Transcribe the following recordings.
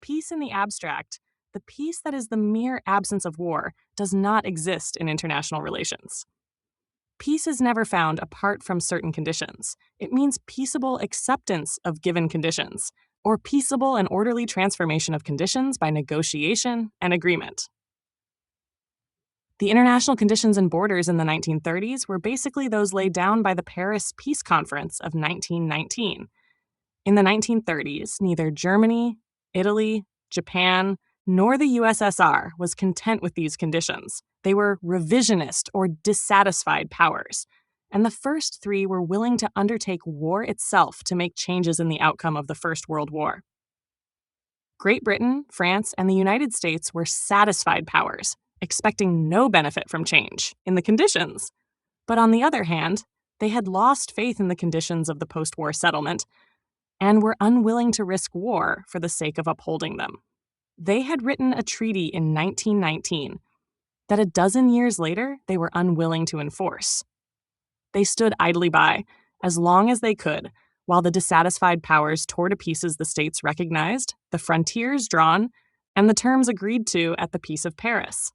Peace in the abstract, the peace that is the mere absence of war, does not exist in international relations. Peace is never found apart from certain conditions. It means peaceable acceptance of given conditions, or peaceable and orderly transformation of conditions by negotiation and agreement. The international conditions and borders in the 1930s were basically those laid down by the Paris Peace Conference of 1919. In the 1930s, neither Germany, Italy, Japan, nor the USSR was content with these conditions. They were revisionist or dissatisfied powers, and the first three were willing to undertake war itself to make changes in the outcome of the First World War. Great Britain, France, and the United States were satisfied powers, expecting no benefit from change in the conditions. But on the other hand, they had lost faith in the conditions of the post-war settlement and were unwilling to risk war for the sake of upholding them. They had written a treaty in 1919 that a dozen years later they were unwilling to enforce. They stood idly by, as long as they could, while the dissatisfied powers tore to pieces the states recognized, the frontiers drawn, and the terms agreed to at the Peace of Paris.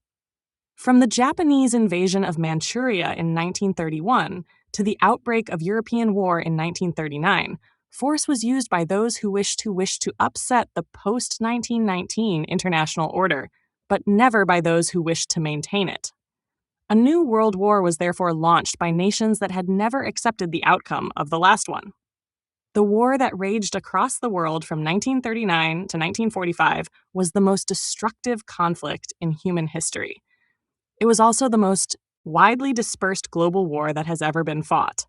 From the Japanese invasion of Manchuria in 1931 to the outbreak of European war in 1939, force was used by those who wished to upset the post-1919 international order, but never by those who wished to maintain it. A new world war was therefore launched by nations that had never accepted the outcome of the last one. The war that raged across the world from 1939 to 1945 was the most destructive conflict in human history. It was also the most widely dispersed global war that has ever been fought.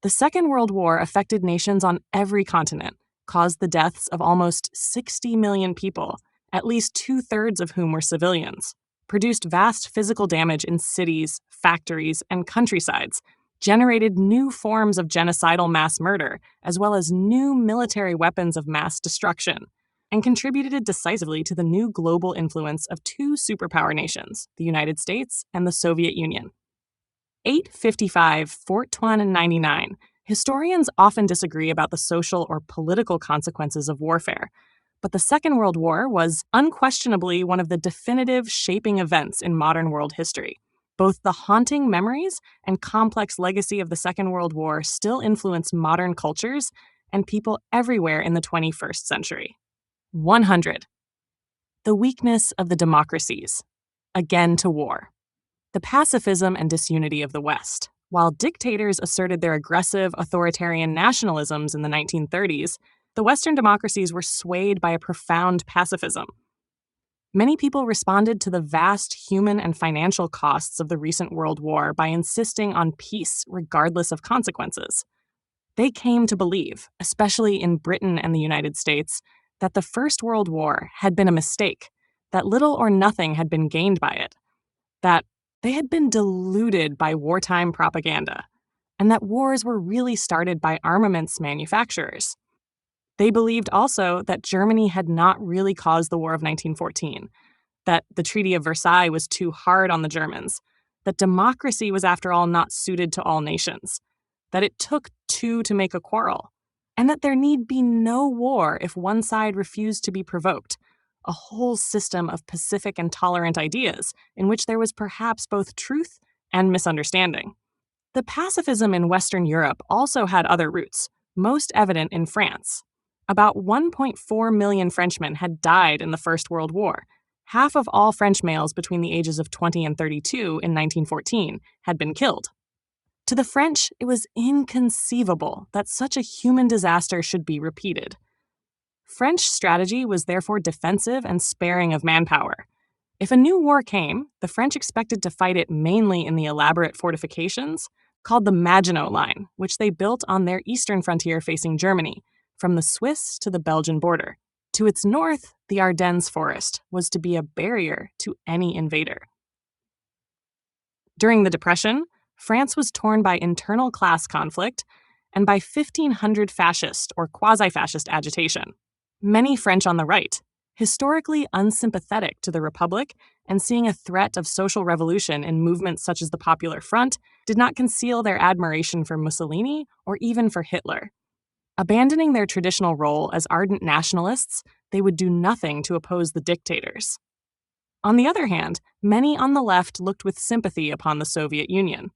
The Second World War affected nations on every continent, caused the deaths of almost 60 million people, at least 2/3 of whom were civilians, produced vast physical damage in cities, factories, and countrysides, generated new forms of genocidal mass murder, as well as new military weapons of mass destruction, and contributed decisively to the new global influence of two superpower nations, the United States and the Soviet Union. 855 Fortuan 99. Historians often disagree about the social or political consequences of warfare, but the Second World War was unquestionably one of the definitive shaping events in modern world history. Both the haunting memories and complex legacy of the Second World War still influence modern cultures and people everywhere in the 21st century. 100. The weakness of the democracies. Again to war. The pacifism and disunity of the West. While dictators asserted their aggressive, authoritarian nationalisms in the 1930s, the Western democracies were swayed by a profound pacifism. Many people responded to the vast human and financial costs of the recent World War by insisting on peace regardless of consequences. They came to believe, especially in Britain and the United States, that the First World War had been a mistake, that little or nothing had been gained by it, that they had been deluded by wartime propaganda, and that wars were really started by armaments manufacturers. They believed also that Germany had not really caused the War of 1914, that the Treaty of Versailles was too hard on the Germans, that democracy was after all not suited to all nations, that it took two to make a quarrel, and that there need be no war if one side refused to be provoked, a whole system of pacific and tolerant ideas in which there was perhaps both truth and misunderstanding. The pacifism in Western Europe also had other roots, most evident in France. About 1.4 million Frenchmen had died in the First World War. Half of all French males between the ages of 20 and 32 in 1914 had been killed. To the French, it was inconceivable that such a human disaster should be repeated. French strategy was therefore defensive and sparing of manpower. If a new war came, the French expected to fight it mainly in the elaborate fortifications called the Maginot Line, which they built on their eastern frontier facing Germany, from the Swiss to the Belgian border. To its north, the Ardennes forest was to be a barrier to any invader. During the Depression, France was torn by internal class conflict and by 1,500 fascist or quasi-fascist agitation. Many French on the right, historically unsympathetic to the Republic and seeing a threat of social revolution in movements such as the Popular Front, did not conceal their admiration for Mussolini or even for Hitler. Abandoning their traditional role as ardent nationalists, they would do nothing to oppose the dictators. On the other hand, many on the left looked with sympathy upon the Soviet Union.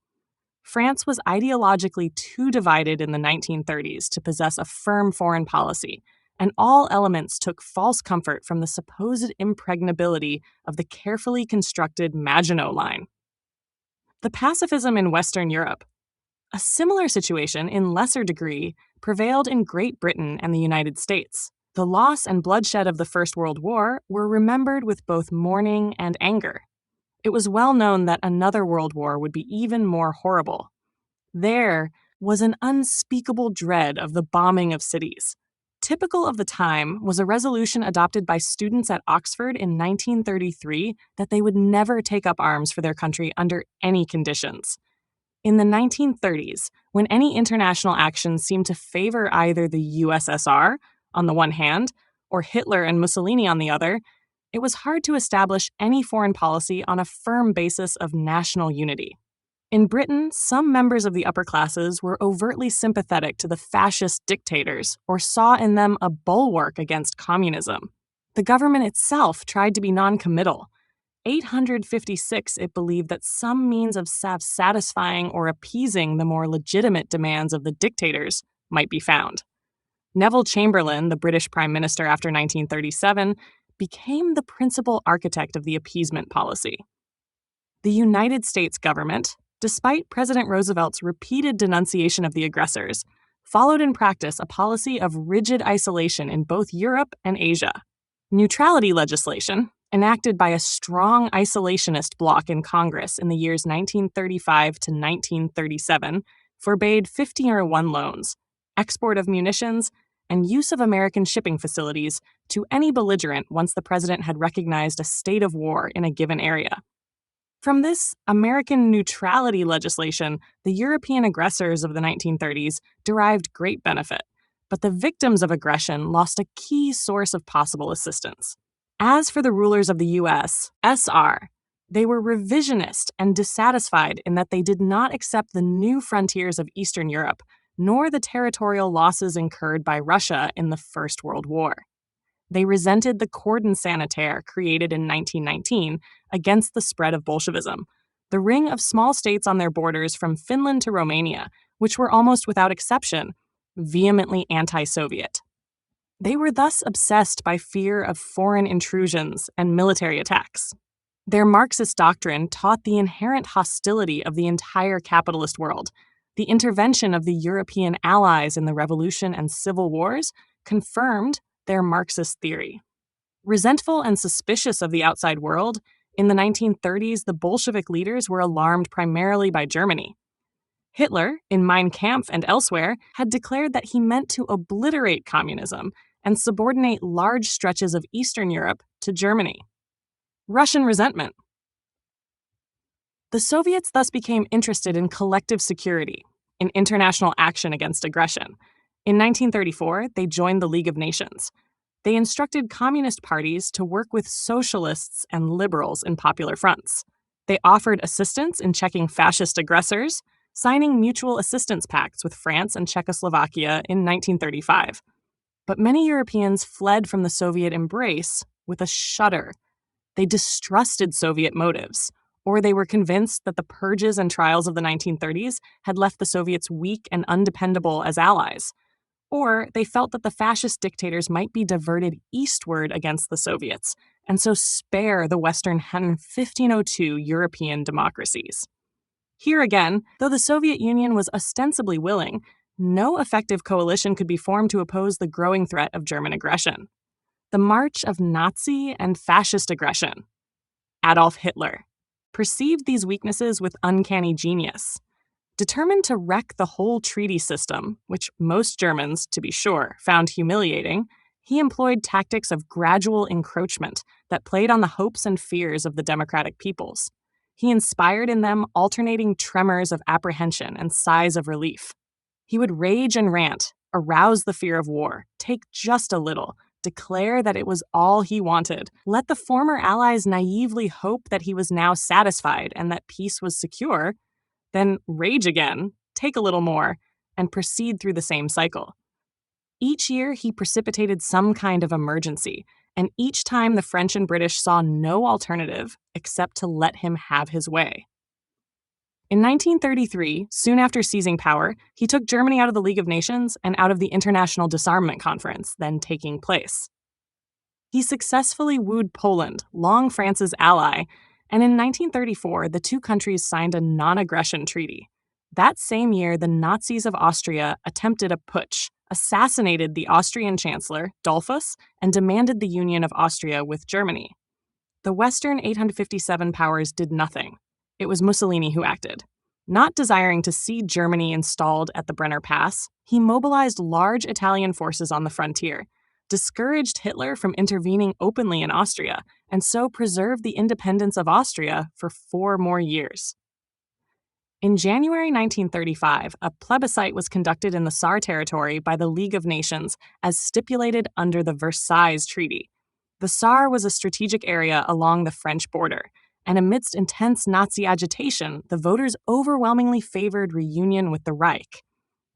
France was ideologically too divided in the 1930s to possess a firm foreign policy, and all elements took false comfort from the supposed impregnability of the carefully constructed Maginot Line. The pacifism in Western Europe. A similar situation, in lesser degree, prevailed in Great Britain and the United States. The loss and bloodshed of the First World War were remembered with both mourning and anger. It was well known that another world war would be even more horrible. There was an unspeakable dread of the bombing of cities. Typical of the time was a resolution adopted by students at Oxford in 1933 that they would never take up arms for their country under any conditions. In the 1930s, when any international action seemed to favor either the USSR, on the one hand, or Hitler and Mussolini on the other, it was hard to establish any foreign policy on a firm basis of national unity. In Britain, some members of the upper classes were overtly sympathetic to the fascist dictators or saw in them a bulwark against communism. The government itself tried to be non-committal. 856, it believed that some means of satisfying or appeasing the more legitimate demands of the dictators might be found. Neville Chamberlain, the British Prime Minister after 1937, became the principal architect of the appeasement policy. The United States government, despite President Roosevelt's repeated denunciation of the aggressors, followed in practice a policy of rigid isolation in both Europe and Asia. Neutrality legislation, enacted by a strong isolationist bloc in Congress in the years 1935 to 1937, forbade 1501 loans, export of munitions, and use of American shipping facilities to any belligerent once the president had recognized a state of war in a given area. From this American neutrality legislation, the European aggressors of the 1930s derived great benefit, but the victims of aggression lost a key source of possible assistance. As for the rulers of the USSR, they were revisionist and dissatisfied in that they did not accept the new frontiers of Eastern Europe, nor the territorial losses incurred by Russia in the First World War. They resented the cordon sanitaire created in 1919 against the spread of Bolshevism, the ring of small states on their borders from Finland to Romania, which were almost without exception vehemently anti-Soviet. They were thus obsessed by fear of foreign intrusions and military attacks. Their Marxist doctrine taught the inherent hostility of the entire capitalist world. The intervention of the European allies in the revolution and civil wars confirmed their Marxist theory. Resentful and suspicious of the outside world, in the 1930s the Bolshevik leaders were alarmed primarily by Germany. Hitler, in Mein Kampf and elsewhere, had declared that he meant to obliterate communism and subordinate large stretches of Eastern Europe to Germany. Russian resentment. The Soviets thus became interested in collective security, in international action against aggression. In 1934, they joined the League of Nations. They instructed communist parties to work with socialists and liberals in popular fronts. They offered assistance in checking fascist aggressors, signing mutual assistance pacts with France and Czechoslovakia in 1935. But many Europeans fled from the Soviet embrace with a shudder. They distrusted Soviet motives, or they were convinced that the purges and trials of the 1930s had left the Soviets weak and undependable as allies, or they felt that the fascist dictators might be diverted eastward against the Soviets, and so spare the Western 1502 European democracies. Here again, though the Soviet Union was ostensibly willing, no effective coalition could be formed to oppose the growing threat of German aggression. The march of Nazi and fascist aggression. Adolf Hitler perceived these weaknesses with uncanny genius. Determined to wreck the whole treaty system, which most Germans, to be sure, found humiliating, he employed tactics of gradual encroachment that played on the hopes and fears of the democratic peoples. He inspired in them alternating tremors of apprehension and sighs of relief. He would rage and rant, arouse the fear of war, take just a little, declare that it was all he wanted, let the former allies naively hope that he was now satisfied and that peace was secure, then rage again, take a little more, and proceed through the same cycle. Each year, he precipitated some kind of emergency, and each time the French and British saw no alternative except to let him have his way. In 1933, soon after seizing power, he took Germany out of the League of Nations and out of the International Disarmament Conference then taking place. He successfully wooed Poland, long France's ally, and in 1934, the two countries signed a non-aggression treaty. That same year, the Nazis of Austria attempted a putsch, assassinated the Austrian Chancellor, Dollfuss, and demanded the union of Austria with Germany. The Western 857 powers did nothing. It was Mussolini who acted. Not desiring to see Germany installed at the Brenner Pass, he mobilized large Italian forces on the frontier, discouraged Hitler from intervening openly in Austria, and so preserved the independence of Austria for 4 more years. In January 1935, a plebiscite was conducted in the Saar territory by the League of Nations as stipulated under the Versailles Treaty. The Saar was a strategic area along the French border, and amidst intense Nazi agitation, the voters overwhelmingly favored reunion with the Reich.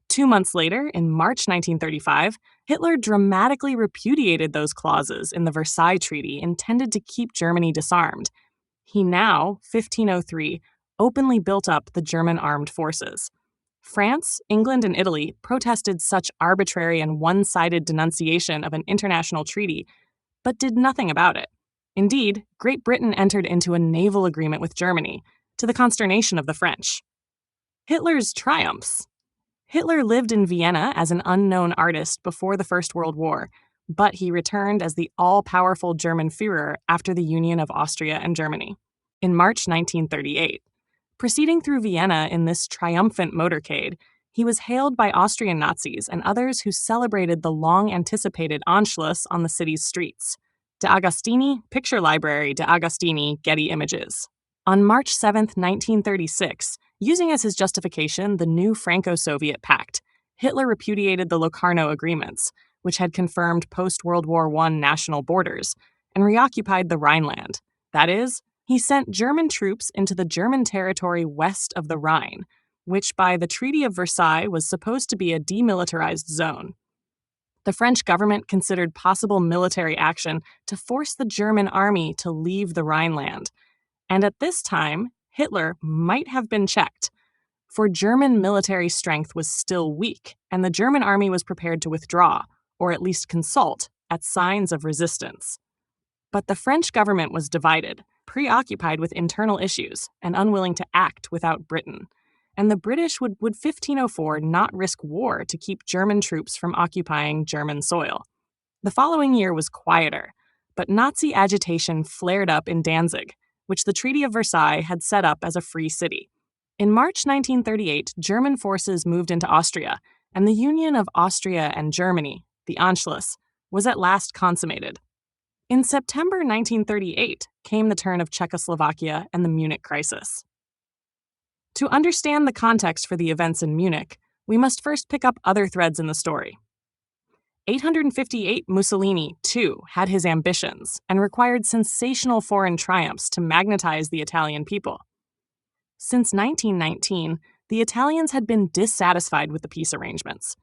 2 months later, in March 1935, Hitler dramatically repudiated those clauses in the Versailles Treaty intended to keep Germany disarmed. He now, 1503, openly built up the German armed forces. France, England, and Italy protested such arbitrary and one-sided denunciation of an international treaty, but did nothing about it. Indeed, Great Britain entered into a naval agreement with Germany, to the consternation of the French. Hitler's triumphs. Hitler lived in Vienna as an unknown artist before the First World War, but he returned as the all-powerful German Führer after the union of Austria and Germany. In March 1938, proceeding through Vienna in this triumphant motorcade, he was hailed by Austrian Nazis and others who celebrated the long-anticipated Anschluss on the city's streets. De Agostini, Picture Library De Agostini, Getty Images. On March 7, 1936, using as his justification the new Franco-Soviet pact, Hitler repudiated the Locarno Agreements, which had confirmed post-World War I national borders, and reoccupied the Rhineland. That is, he sent German troops into the German territory west of the Rhine, which by the Treaty of Versailles was supposed to be a demilitarized zone. The French government considered possible military action to force the German army to leave the Rhineland. And at this time, Hitler might have been checked, for German military strength was still weak, and the German army was prepared to withdraw, or at least consult, at signs of resistance. But the French government was divided, preoccupied with internal issues, and unwilling to act without Britain. And the British would 1504 not risk war to keep German troops from occupying German soil. The following year was quieter, but Nazi agitation flared up in Danzig, which the Treaty of Versailles had set up as a free city. In March 1938, German forces moved into Austria, and the union of Austria and Germany, the Anschluss, was at last consummated. In September 1938 came the turn of Czechoslovakia and the Munich crisis. To understand the context for the events in Munich, we must first pick up other threads in the story. 858 Mussolini, too, had his ambitions and required sensational foreign triumphs to magnetize the Italian people. Since 1919, the Italians had been dissatisfied with the peace arrangements.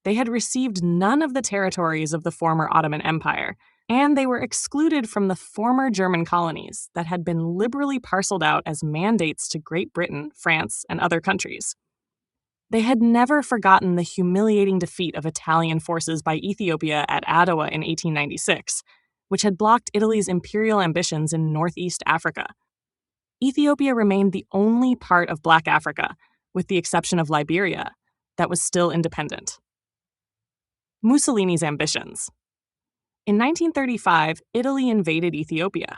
They had received none of the territories of the former Ottoman Empire, and they were excluded from the former German colonies that had been liberally parceled out as mandates to Great Britain, France, and other countries. They had never forgotten the humiliating defeat of Italian forces by Ethiopia at Adwa in 1896, which had blocked Italy's imperial ambitions in northeast Africa. Ethiopia remained the only part of Black Africa, with the exception of Liberia, that was still independent. Mussolini's ambitions. In 1935, Italy invaded Ethiopia.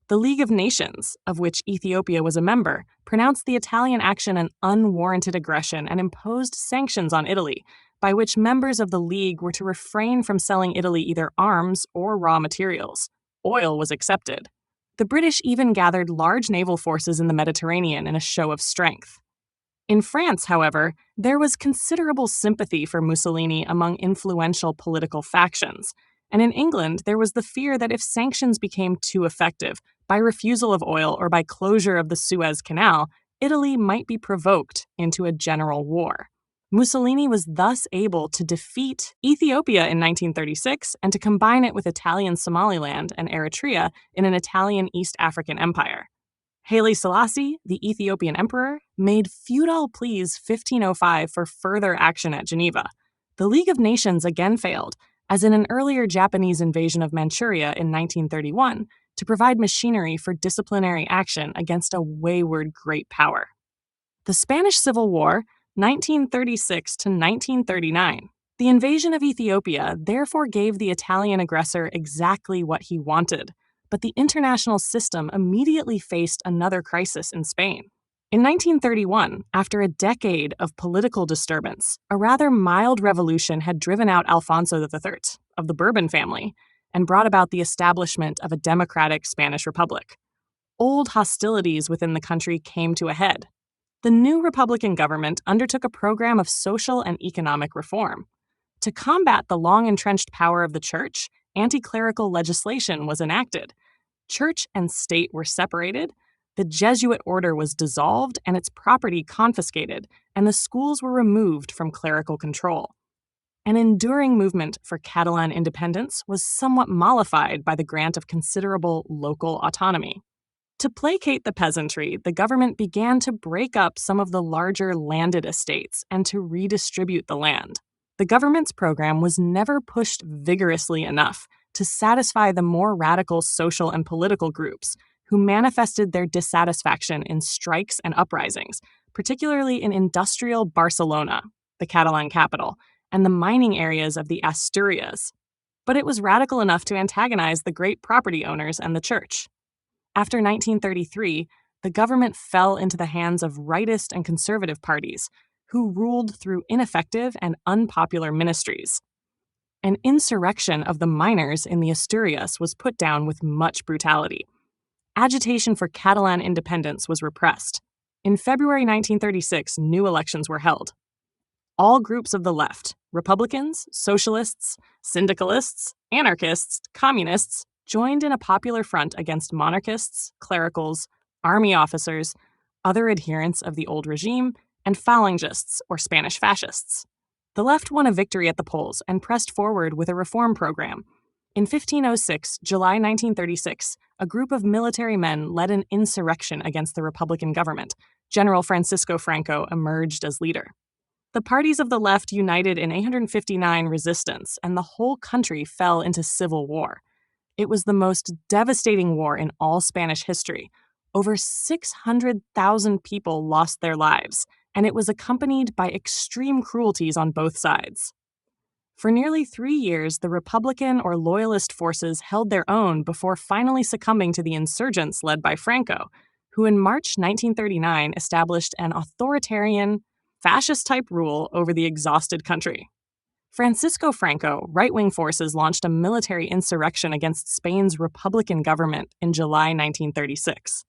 The League of Nations, of which Ethiopia was a member, pronounced the Italian action an unwarranted aggression and imposed sanctions on Italy, by which members of the League were to refrain from selling Italy either arms or raw materials. Oil was accepted. The British even gathered large naval forces in the Mediterranean in a show of strength. In France, however, there was considerable sympathy for Mussolini among influential political factions, and in England there was the fear that if sanctions became too effective, by refusal of oil or by closure of the Suez Canal, Italy might be provoked into a general war. Mussolini was thus able to defeat Ethiopia in 1936 and to combine it with Italian Somaliland and Eritrea in an Italian East African empire. Haile Selassie, the Ethiopian emperor, made feudal pleas 1505 for further action at Geneva. The League of Nations again failed, as in an earlier Japanese invasion of Manchuria in 1931, to provide machinery for disciplinary action against a wayward great power. The Spanish Civil War, 1936 to 1939. The invasion of Ethiopia therefore gave the Italian aggressor exactly what he wanted, but the international system immediately faced another crisis in Spain. In 1931, after a decade of political disturbance, a rather mild revolution had driven out Alfonso III of the Bourbon family and brought about the establishment of a democratic Spanish Republic. Old hostilities within the country came to a head. The new Republican government undertook a program of social and economic reform. To combat the long-entrenched power of the church, anti-clerical legislation was enacted. Church and state were separated, the Jesuit order was dissolved and its property confiscated, and the schools were removed from clerical control. An enduring movement for Catalan independence was somewhat mollified by the grant of considerable local autonomy. To placate the peasantry, the government began to break up some of the larger landed estates and to redistribute the land. The government's program was never pushed vigorously enough to satisfy the more radical social and political groups who manifested their dissatisfaction in strikes and uprisings, particularly in industrial Barcelona, the Catalan capital, and the mining areas of the Asturias. But it was radical enough to antagonize the great property owners and the church. After 1933, the government fell into the hands of rightist and conservative parties, who ruled through ineffective and unpopular ministries. An insurrection of the miners in the Asturias was put down with much brutality. Agitation for Catalan independence was repressed. In February 1936, new elections were held. All groups of the left, Republicans, socialists, syndicalists, anarchists, communists, joined in a popular front against monarchists, clericals, army officers, other adherents of the old regime, and phalangists, or Spanish fascists. The left won a victory at the polls and pressed forward with a reform program. In 1506, July 1936, a group of military men led an insurrection against the Republican government. General Francisco Franco emerged as leader. The parties of the left united in 859 resistance, and the whole country fell into civil war. It was the most devastating war in all Spanish history. Over 600,000 people lost their lives, and it was accompanied by extreme cruelties on both sides. For nearly 3 years, the Republican or Loyalist forces held their own before finally succumbing to the insurgents led by Franco, who in March 1939 established an authoritarian, fascist-type rule over the exhausted country. Francisco Franco, right-wing forces launched a military insurrection against Spain's Republican government in July 1936.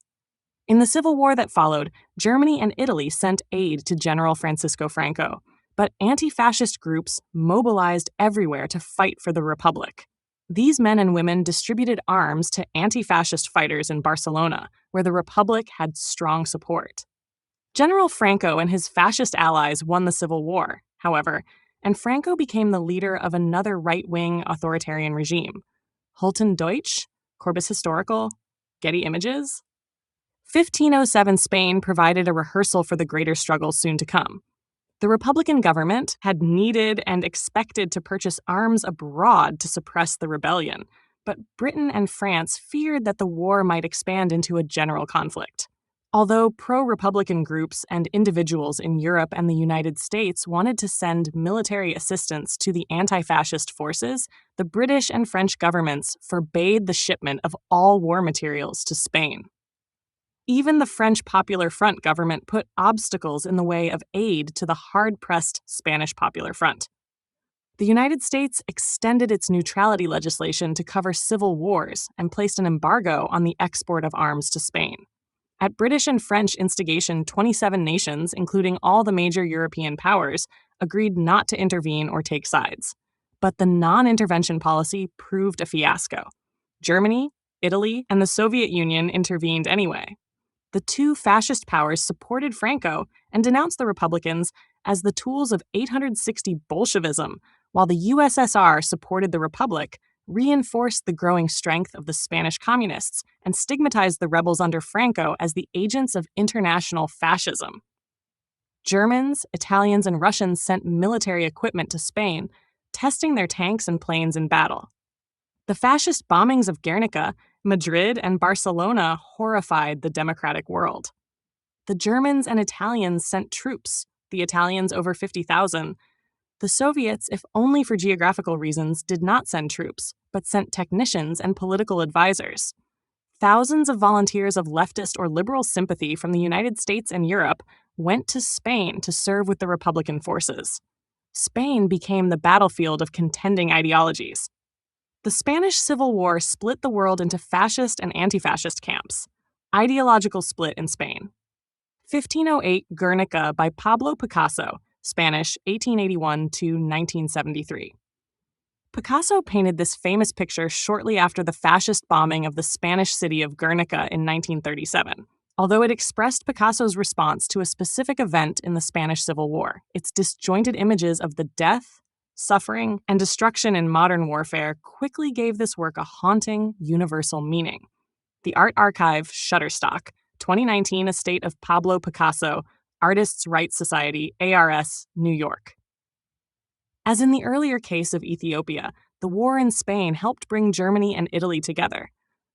In the civil war that followed, Germany and Italy sent aid to General Francisco Franco, but anti-fascist groups mobilized everywhere to fight for the Republic. These men and women distributed arms to anti-fascist fighters in Barcelona, where the Republic had strong support. General Franco and his fascist allies won the Civil War, however, and Franco became the leader of another right-wing authoritarian regime. Hulton Deutsch, Corpus Historical, Getty Images. 1507 Spain provided a rehearsal for the greater struggles soon to come. The Republican government had needed and expected to purchase arms abroad to suppress the rebellion, but Britain and France feared that the war might expand into a general conflict. Although pro-Republican groups and individuals in Europe and the United States wanted to send military assistance to the anti-fascist forces, the British and French governments forbade the shipment of all war materials to Spain. Even the French Popular Front government put obstacles in the way of aid to the hard-pressed Spanish Popular Front. The United States extended its neutrality legislation to cover civil wars and placed an embargo on the export of arms to Spain. At British and French instigation, 27 nations, including all the major European powers, agreed not to intervene or take sides. But the non-intervention policy proved a fiasco. Germany, Italy, and the Soviet Union intervened anyway. The two fascist powers supported Franco and denounced the Republicans as the tools of 860 Bolshevism, while the USSR supported the Republic, reinforced the growing strength of the Spanish communists and stigmatized the rebels under Franco as the agents of international fascism. Germans, Italians, and Russians sent military equipment to Spain, testing their tanks and planes in battle. The fascist bombings of Guernica, Madrid, and Barcelona horrified the democratic world. The Germans and Italians sent troops, the Italians over 50,000. The Soviets, if only for geographical reasons, did not send troops, but sent technicians and political advisors. Thousands of volunteers of leftist or liberal sympathy from the United States and Europe went to Spain to serve with the Republican forces. Spain became the battlefield of contending ideologies. The Spanish Civil War split the world into fascist and anti-fascist camps. Ideological split in Spain. 1508 Guernica by Pablo Picasso, Spanish 1881 to 1973. Picasso painted this famous picture shortly after the fascist bombing of the Spanish city of Guernica in 1937. Although it expressed Picasso's response to a specific event in the Spanish Civil War, its disjointed images of the death, suffering, and destruction in modern warfare quickly gave this work a haunting, universal meaning. The art archive Shutterstock, 2019 Estate of Pablo Picasso, Artists' Rights Society, ARS, New York. As in the earlier case of Ethiopia, the war in Spain helped bring Germany and Italy together.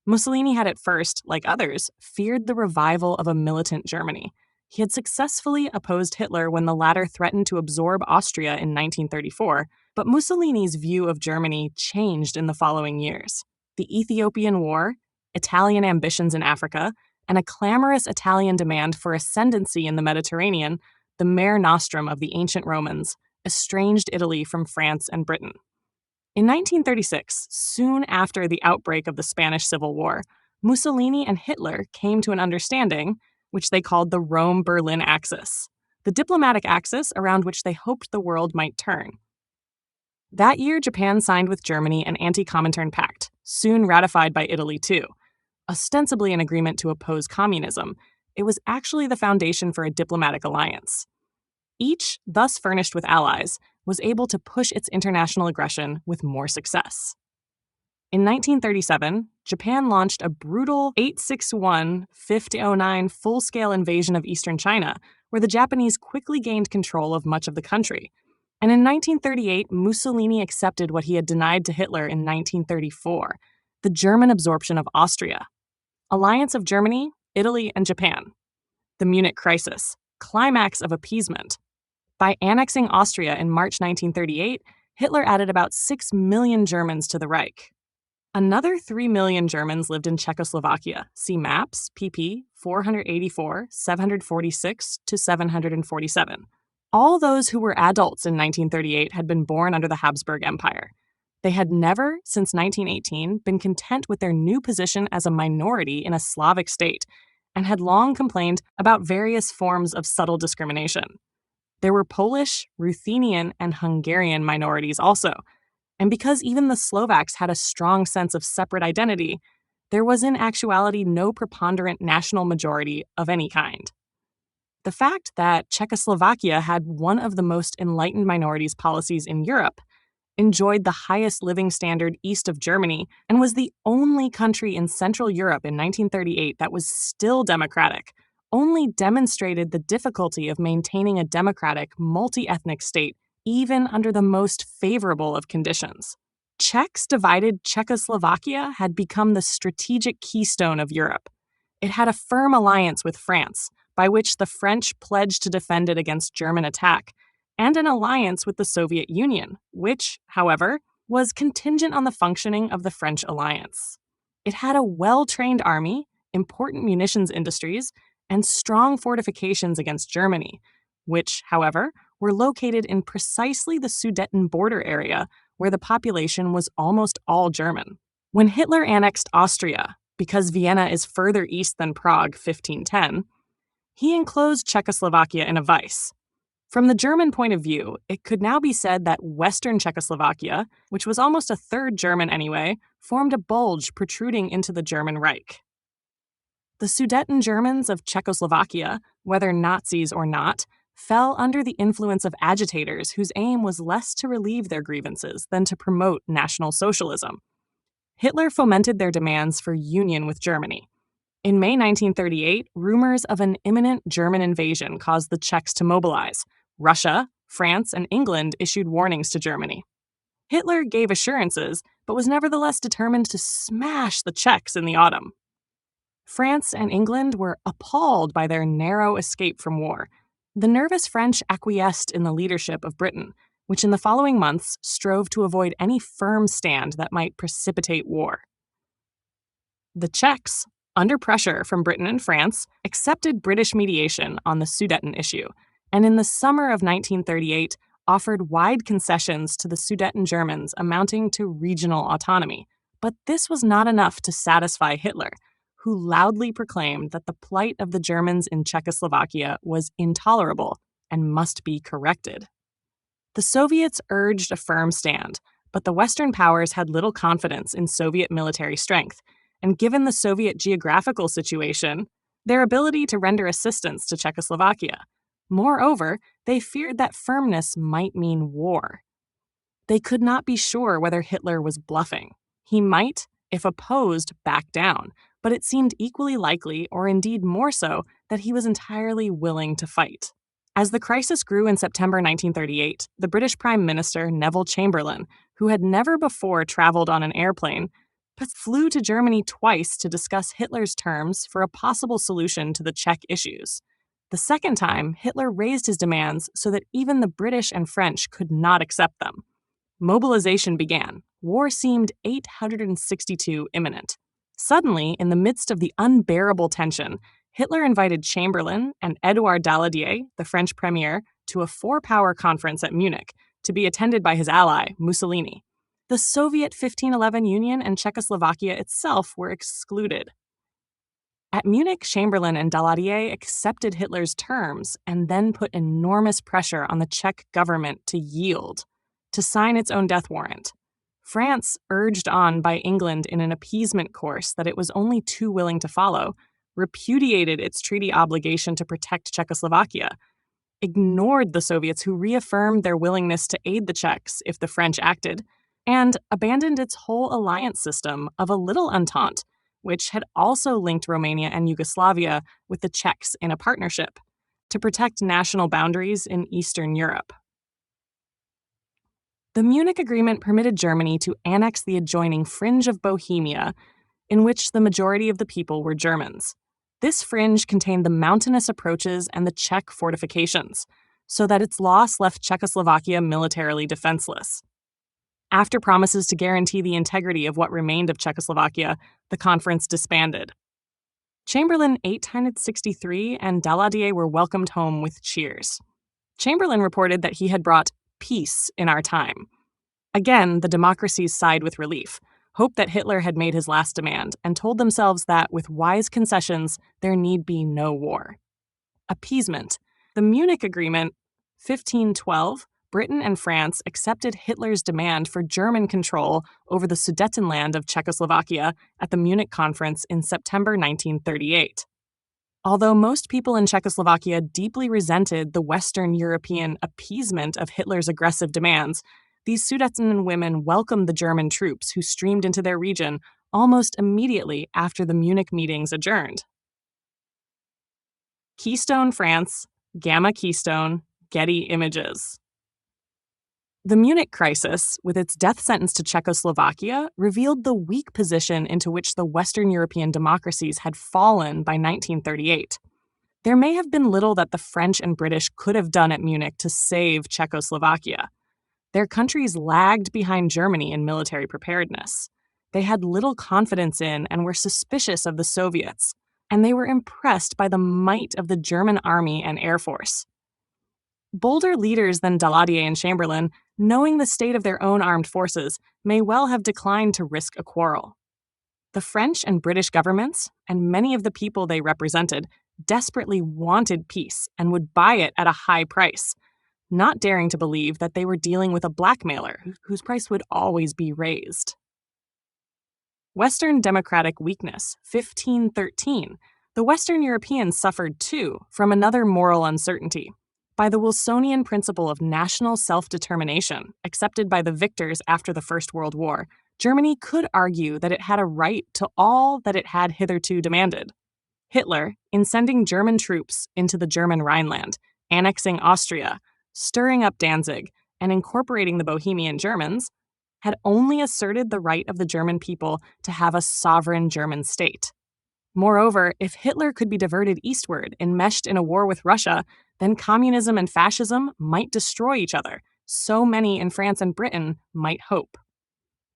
Mussolini had at first, like others, feared the revival of a militant Germany. He had successfully opposed Hitler when the latter threatened to absorb Austria in 1934, but Mussolini's view of Germany changed in the following years. The Ethiopian War, Italian ambitions in Africa, and a clamorous Italian demand for ascendancy in the Mediterranean, the Mare Nostrum of the ancient Romans, estranged Italy from France and Britain. In 1936, soon after the outbreak of the Spanish Civil War, Mussolini and Hitler came to an understanding, which they called the Rome-Berlin Axis, the diplomatic axis around which they hoped the world might turn. That year, Japan signed with Germany an anti-Comintern pact, soon ratified by Italy too. Ostensibly an agreement to oppose communism, it was actually the foundation for a diplomatic alliance. Each, thus furnished with allies, was able to push its international aggression with more success. In 1937, Japan launched a brutal 861-5009 full-scale invasion of eastern China, where the Japanese quickly gained control of much of the country. And in 1938, Mussolini accepted what he had denied to Hitler in 1934, the German absorption of Austria. Alliance of Germany, Italy, and Japan. The Munich Crisis, climax of appeasement. By annexing Austria in March 1938, Hitler added about 6 million Germans to the Reich. Another 3 million Germans lived in Czechoslovakia. See maps, pp. 484, 746 to 747. All those who were adults in 1938 had been born under the Habsburg Empire. They had never, since 1918, been content with their new position as a minority in a Slavic state, and had long complained about various forms of subtle discrimination. There were Polish, Ruthenian, and Hungarian minorities also, and because even the Slovaks had a strong sense of separate identity, there was in actuality no preponderant national majority of any kind. The fact that Czechoslovakia had one of the most enlightened minorities policies in Europe, enjoyed the highest living standard east of Germany, and was the only country in Central Europe in 1938 that was still democratic, only demonstrated the difficulty of maintaining a democratic, multi-ethnic state even under the most favorable of conditions. Czechs divided Czechoslovakia had become the strategic keystone of Europe. It had a firm alliance with France, by which the French pledged to defend it against German attack, and an alliance with the Soviet Union, which, however, was contingent on the functioning of the French alliance. It had a well-trained army, important munitions industries, and strong fortifications against Germany, which, however, were located in precisely the Sudeten border area where the population was almost all German. When Hitler annexed Austria, because Vienna is further east than Prague, 1510, he enclosed Czechoslovakia in a vice. From the German point of view, it could now be said that Western Czechoslovakia, which was almost a third German anyway, formed a bulge protruding into the German Reich. The Sudeten Germans of Czechoslovakia, whether Nazis or not, fell under the influence of agitators whose aim was less to relieve their grievances than to promote National Socialism. Hitler fomented their demands for union with Germany. In May 1938, rumors of an imminent German invasion caused the Czechs to mobilize. Russia, France, and England issued warnings to Germany. Hitler gave assurances, but was nevertheless determined to smash the Czechs in the autumn. France and England were appalled by their narrow escape from war. The nervous French acquiesced in the leadership of Britain, which in the following months strove to avoid any firm stand that might precipitate war. The Czechs, under pressure from Britain and France, accepted British mediation on the Sudeten issue, and in the summer of 1938 offered wide concessions to the Sudeten Germans amounting to regional autonomy. But this was not enough to satisfy Hitler, who loudly proclaimed that the plight of the Germans in Czechoslovakia was intolerable and must be corrected. The Soviets urged a firm stand, but the Western powers had little confidence in Soviet military strength, and given the Soviet geographical situation, their ability to render assistance to Czechoslovakia. Moreover, they feared that firmness might mean war. They could not be sure whether Hitler was bluffing. He might, if opposed, back down, but it seemed equally likely, or indeed more so, that he was entirely willing to fight. As the crisis grew in September 1938, the British Prime Minister Neville Chamberlain, who had never before traveled on an airplane, flew to Germany twice to discuss Hitler's terms for a possible solution to the Czech issues. The second time, Hitler raised his demands so that even the British and French could not accept them. Mobilization began. War seemed 862 imminent. Suddenly, in the midst of the unbearable tension, Hitler invited Chamberlain and Édouard Daladier, the French premier, to a four-power conference at Munich to be attended by his ally, Mussolini. The Soviet 1511 Union and Czechoslovakia itself were excluded. At Munich, Chamberlain and Daladier accepted Hitler's terms and then put enormous pressure on the Czech government to yield, to sign its own death warrant. France, urged on by England in an appeasement course that it was only too willing to follow, repudiated its treaty obligation to protect Czechoslovakia, ignored the Soviets who reaffirmed their willingness to aid the Czechs if the French acted, and abandoned its whole alliance system of a little entente, which had also linked Romania and Yugoslavia with the Czechs in a partnership to protect national boundaries in Eastern Europe. The Munich Agreement permitted Germany to annex the adjoining fringe of Bohemia, in which the majority of the people were Germans. This fringe contained the mountainous approaches and the Czech fortifications, so that its loss left Czechoslovakia militarily defenseless. After promises to guarantee the integrity of what remained of Czechoslovakia, the conference disbanded. Chamberlain 863 and Daladier were welcomed home with cheers. Chamberlain reported that he had brought peace in our time. Again, the democracies sighed with relief, hoped that Hitler had made his last demand, and told themselves that, with wise concessions, there need be no war. Appeasement. The Munich Agreement, 1512, Britain and France accepted Hitler's demand for German control over the Sudetenland of Czechoslovakia at the Munich Conference in September 1938. Although most people in Czechoslovakia deeply resented the Western European appeasement of Hitler's aggressive demands, these Sudeten women welcomed the German troops who streamed into their region almost immediately after the Munich meetings adjourned. Keystone France, Gamma Keystone, Getty Images. The Munich crisis, with its death sentence to Czechoslovakia, revealed the weak position into which the Western European democracies had fallen by 1938. There may have been little that the French and British could have done at Munich to save Czechoslovakia. Their countries lagged behind Germany in military preparedness. They had little confidence in and were suspicious of the Soviets, and they were impressed by the might of the German army and air force. Bolder leaders than Daladier and Chamberlain, knowing the state of their own armed forces, may well have declined to risk a quarrel. The French and British governments, and many of the people they represented, desperately wanted peace and would buy it at a high price, not daring to believe that they were dealing with a blackmailer whose price would always be raised. Western democratic weakness, 1513. The Western Europeans suffered, too, from another moral uncertainty. By the Wilsonian principle of national self-determination, accepted by the victors after the First World War, Germany could argue that it had a right to all that it had hitherto demanded. Hitler, in sending German troops into the German Rhineland, annexing Austria, stirring up Danzig, and incorporating the Bohemian Germans, had only asserted the right of the German people to have a sovereign German state. Moreover, if Hitler could be diverted eastward, enmeshed in a war with Russia, then communism and fascism might destroy each other. So many in France and Britain might hope.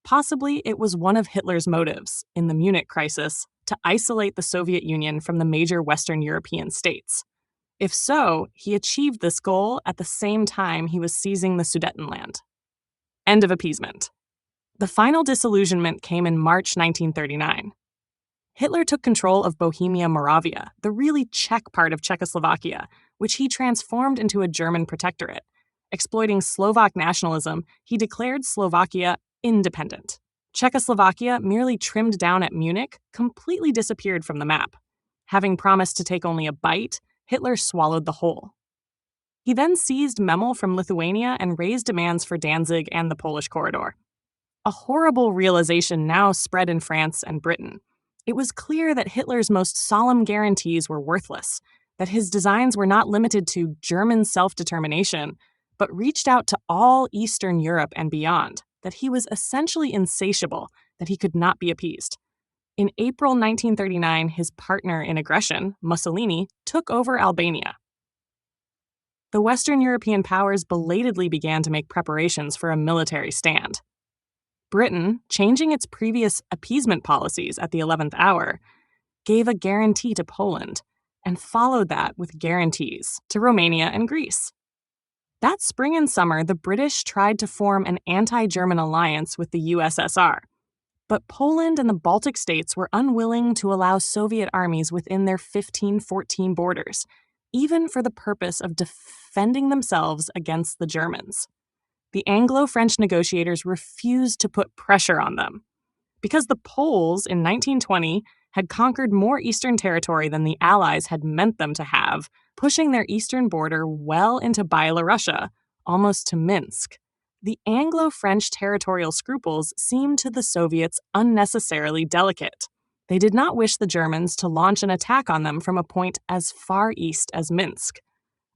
Possibly it was one of Hitler's motives, in the Munich crisis, to isolate the Soviet Union from the major Western European states. If so, he achieved this goal at the same time he was seizing the Sudetenland. End of appeasement. The final disillusionment came in March 1939. Hitler took control of Bohemia Moravia, the really Czech part of Czechoslovakia, which he transformed into a German protectorate. Exploiting Slovak nationalism, he declared Slovakia independent. Czechoslovakia, merely trimmed down at Munich, completely disappeared from the map. Having promised to take only a bite, Hitler swallowed the whole. He then seized Memel from Lithuania and raised demands for Danzig and the Polish corridor. A horrible realization now spread in France and Britain. It was clear that Hitler's most solemn guarantees were worthless, that his designs were not limited to German self-determination, but reached out to all Eastern Europe and beyond, that he was essentially insatiable, that he could not be appeased. In April 1939, his partner in aggression, Mussolini, took over Albania. The Western European powers belatedly began to make preparations for a military stand. Britain, changing its previous appeasement policies at the 11th hour, gave a guarantee to Poland and followed that with guarantees to Romania and Greece. That spring and summer, the British tried to form an anti-German alliance with the USSR. But Poland and the Baltic states were unwilling to allow Soviet armies within their 1514 borders, even for the purpose of defending themselves against the Germans. The Anglo-French negotiators refused to put pressure on them. Because the Poles in 1920 had conquered more eastern territory than the Allies had meant them to have, pushing their eastern border well into Byelorussia, almost to Minsk. The Anglo-French territorial scruples seemed to the Soviets unnecessarily delicate. They did not wish the Germans to launch an attack on them from a point as far east as Minsk.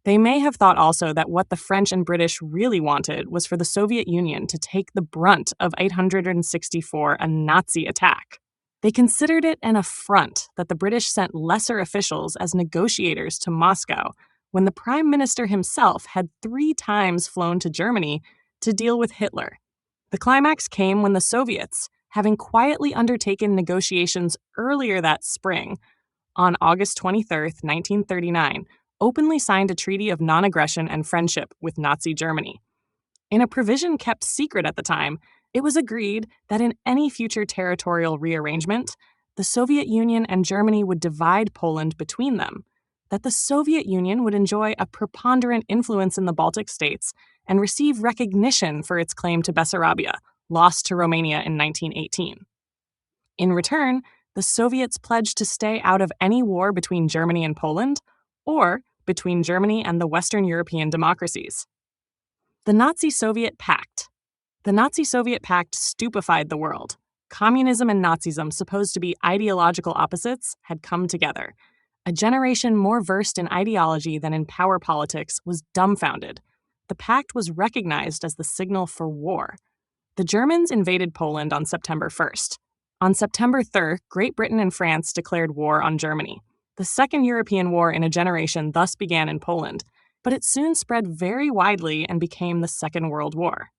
They may have thought also that what the French and British really wanted was for the Soviet Union to take the brunt of 864, a Nazi attack. They considered it an affront that the British sent lesser officials as negotiators to Moscow when the Prime Minister himself had 3 times flown to Germany to deal with Hitler. The climax came when the Soviets, having quietly undertaken negotiations earlier that spring, on August 23, 1939, openly signed a treaty of non-aggression and friendship with Nazi Germany. In a provision kept secret at the time, it was agreed that in any future territorial rearrangement, the Soviet Union and Germany would divide Poland between them, that the Soviet Union would enjoy a preponderant influence in the Baltic states and receive recognition for its claim to Bessarabia, lost to Romania in 1918. In return, the Soviets pledged to stay out of any war between Germany and Poland, or between Germany and the Western European democracies. The Nazi-Soviet Pact. The Nazi-Soviet Pact stupefied the world. Communism and Nazism, supposed to be ideological opposites, had come together. A generation more versed in ideology than in power politics was dumbfounded. The pact was recognized as the signal for war. The Germans invaded Poland on September 1st. On September 3rd, Great Britain and France declared war on Germany. The Second European War in a generation thus began in Poland, but it soon spread very widely and became the Second World War.